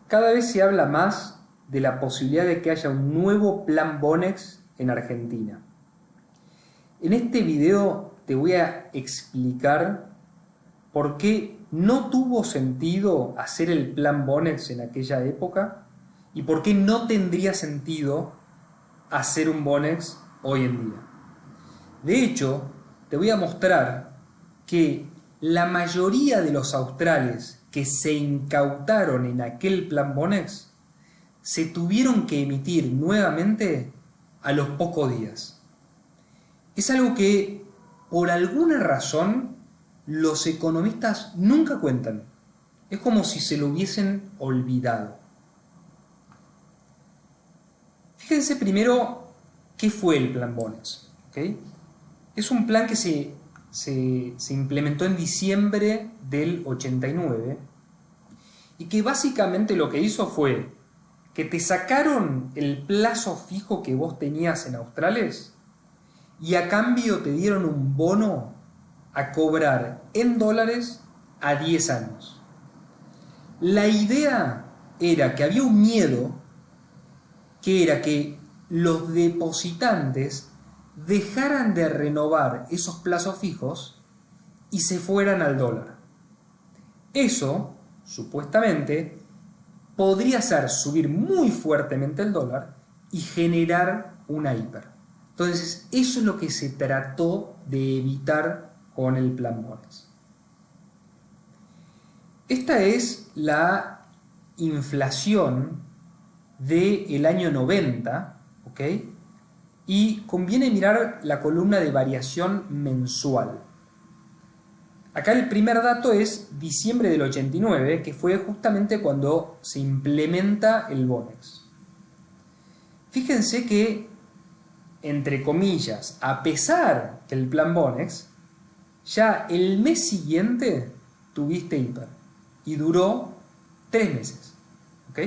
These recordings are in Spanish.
Cada vez se habla más de la posibilidad de que haya un nuevo plan Bonex en Argentina. En este video te voy a explicar por qué no tuvo sentido hacer el plan Bonex en aquella época y por qué no tendría sentido hacer un Bonex hoy en día. De hecho, te voy a mostrar que la mayoría de los australes que se incautaron en aquel plan Bonex se tuvieron que emitir nuevamente a los pocos días. Es algo que, por alguna razón, los economistas nunca cuentan. Es como si se lo hubiesen olvidado. Fíjense primero qué fue el plan Bonex. ¿Okay? Es un plan que se implementó en diciembre del 89 y que básicamente lo que hizo fue que te sacaron el plazo fijo que vos tenías en australes y a cambio te dieron un bono a cobrar en dólares a 10 años. La idea era que había un miedo, que era que los depositantes dejaran de renovar esos plazos fijos y se fueran al dólar. Eso, supuestamente, podría hacer subir muy fuertemente el dólar y generar una hiper. Entonces, eso es lo que se trató de evitar con el plan Bonex. Esta es la inflación del año 90, ¿ok? Y conviene mirar la columna de variación mensual. Acá el primer dato es diciembre del 89, que fue justamente cuando se implementa el Bonex. Fíjense que, entre comillas, a pesar del plan Bonex, ya el mes siguiente tuviste hiper y duró 3 meses. ¿Ok?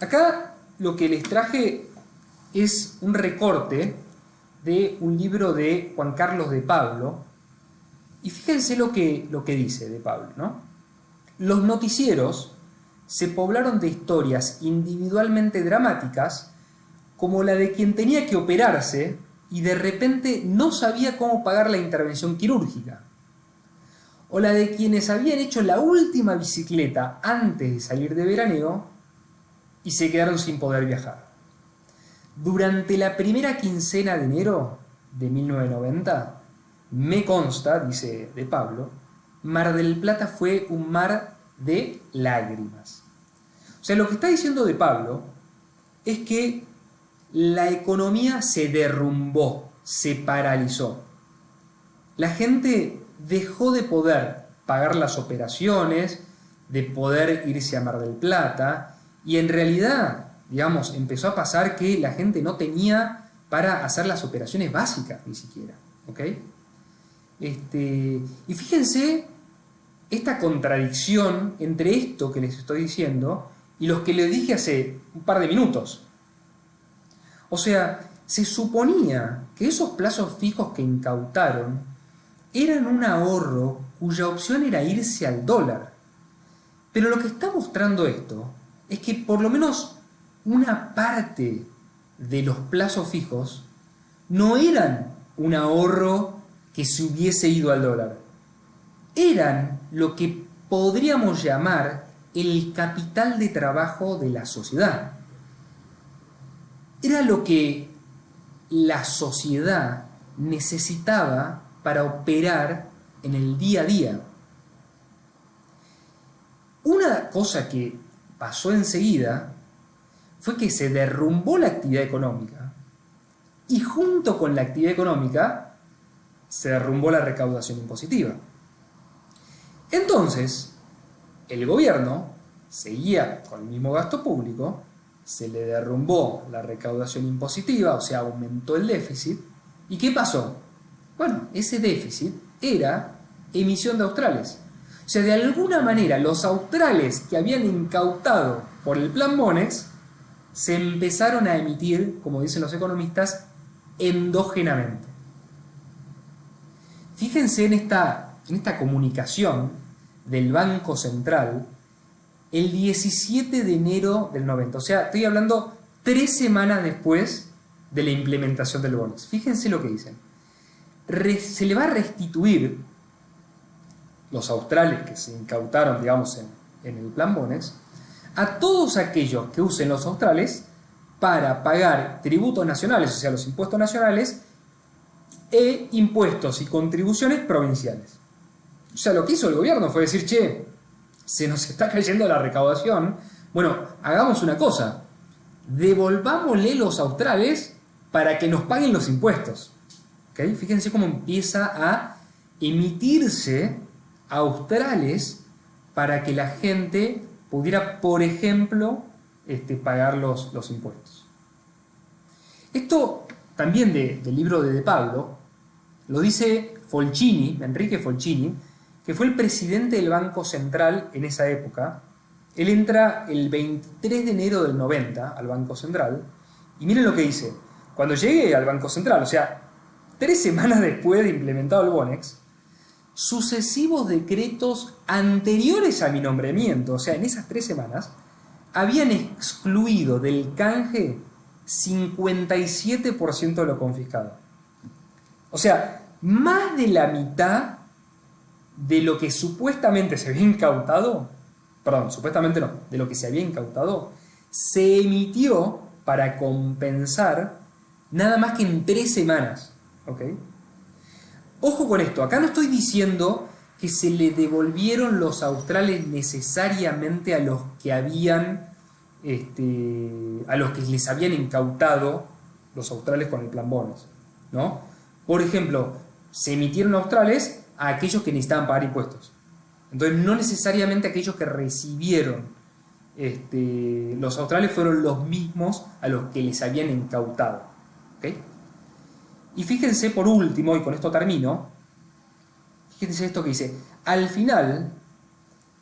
Acá lo que les traje es un recorte de un libro de Juan Carlos de Pablo. Y fíjense lo que dice de Pablo, ¿no? Los noticieros se poblaron de historias individualmente dramáticas, como la de quien tenía que operarse y de repente no sabía cómo pagar la intervención quirúrgica, o la de quienes habían hecho la última bicicleta antes de salir de veraneo y se quedaron sin poder viajar. Durante la primera quincena de enero de 1990, me consta, dice de Pablo, Mar del Plata fue un mar de lágrimas. O sea, lo que está diciendo de Pablo es que la economía se derrumbó, se paralizó. La gente dejó de poder pagar las operaciones, de poder irse a Mar del Plata, y en realidad, digamos, empezó a pasar que la gente no tenía para hacer las operaciones básicas ni siquiera, ¿ok? Y fíjense esta contradicción entre esto que les estoy diciendo y los que les dije hace un par de minutos. O sea, se suponía que esos plazos fijos que incautaron eran un ahorro cuya opción era irse al dólar. Pero lo que está mostrando esto es que por lo menos una parte de los plazos fijos no eran un ahorro que se hubiese ido al dólar. Eran lo que podríamos llamar el capital de trabajo de la sociedad. Era lo que la sociedad necesitaba para operar en el día a día. Una cosa que pasó enseguida fue que se derrumbó la actividad económica y junto con la actividad económica se derrumbó la recaudación impositiva. Entonces, el gobierno seguía con el mismo gasto público, se le derrumbó la recaudación impositiva, o sea, aumentó el déficit. ¿Y qué pasó? Bueno, ese déficit era emisión de australes. O sea, de alguna manera, los australes que habían incautado por el plan Bonex se empezaron a emitir, como dicen los economistas, endógenamente. Fíjense en esta comunicación del Banco Central el 17 de enero del 90. O sea, estoy hablando 3 semanas después de la implementación del Bonex. Fíjense lo que dicen. Se le va a restituir los australes que se incautaron, digamos, en el plan Bonex, a todos aquellos que usen los australes para pagar tributos nacionales, o sea, los impuestos nacionales, e impuestos y contribuciones provinciales. O sea, lo que hizo el gobierno fue decir, che, se nos está cayendo la recaudación, bueno, hagamos una cosa, devolvámosle los australes para que nos paguen los impuestos. ¿Okay? Fíjense cómo empieza a emitirse australes para que la gente pudiera, por ejemplo, pagar los impuestos. Esto también del libro de Pablo lo dice Folchini, Enrique Folchini, que fue el presidente del Banco Central en esa época. Él entra el 23 de enero del 90 al Banco Central y miren lo que dice. Cuando llegue al Banco Central, o sea, 3 semanas después de implementado el Bonex, sucesivos decretos anteriores a mi nombramiento, o sea, en esas 3 semanas, habían excluido del canje 57% de lo confiscado. O sea, más de la mitad de lo que supuestamente se había incautado, perdón, supuestamente no, de lo que se había incautado, se emitió para compensar nada más que en 3 semanas. ¿Ok? Ojo con esto, acá no estoy diciendo que se le devolvieron los australes necesariamente a los que habían, a los que les habían incautado los australes con el plan Bonex, ¿no? Por ejemplo, se emitieron australes a aquellos que necesitaban pagar impuestos. Entonces, no necesariamente aquellos que recibieron los australes fueron los mismos a los que les habían incautado. ¿Ok? Y fíjense por último, y con esto termino, fíjense esto que dice, al final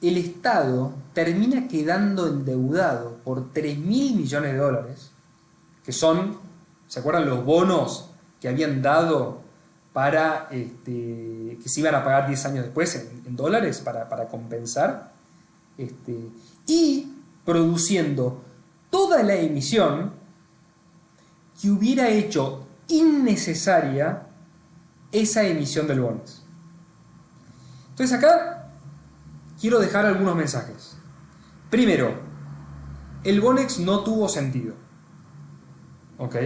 el Estado termina quedando endeudado por 3.000 millones de dólares, que son, ¿se acuerdan los bonos que habían dado para que se iban a pagar 10 años después en dólares para compensar? Y produciendo toda la emisión que hubiera hecho innecesaria esa emisión del Bonex. Entonces acá quiero dejar algunos mensajes. Primero, el Bonex no tuvo sentido. ¿Ok?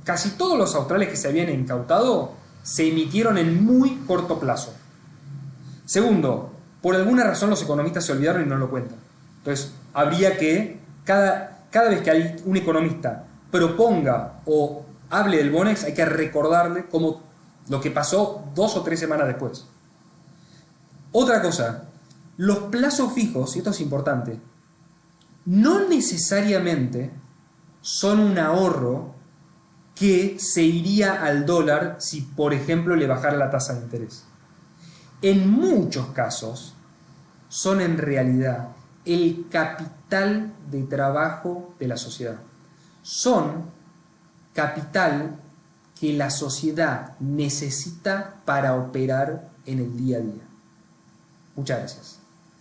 Casi todos los australes que se habían incautado se emitieron en muy corto plazo. Segundo, por alguna razón los economistas se olvidaron y no lo cuentan. Entonces, habría que, cada vez que hay un economista proponga o hable del Bonex, hay que recordarle como lo que pasó 2 o 3 semanas después. Otra cosa, los plazos fijos, y esto es importante, no necesariamente son un ahorro que se iría al dólar si, por ejemplo, le bajara la tasa de interés. En muchos casos son en realidad el capital de trabajo de la sociedad. Son capital que la sociedad necesita para operar en el día a día. Muchas gracias.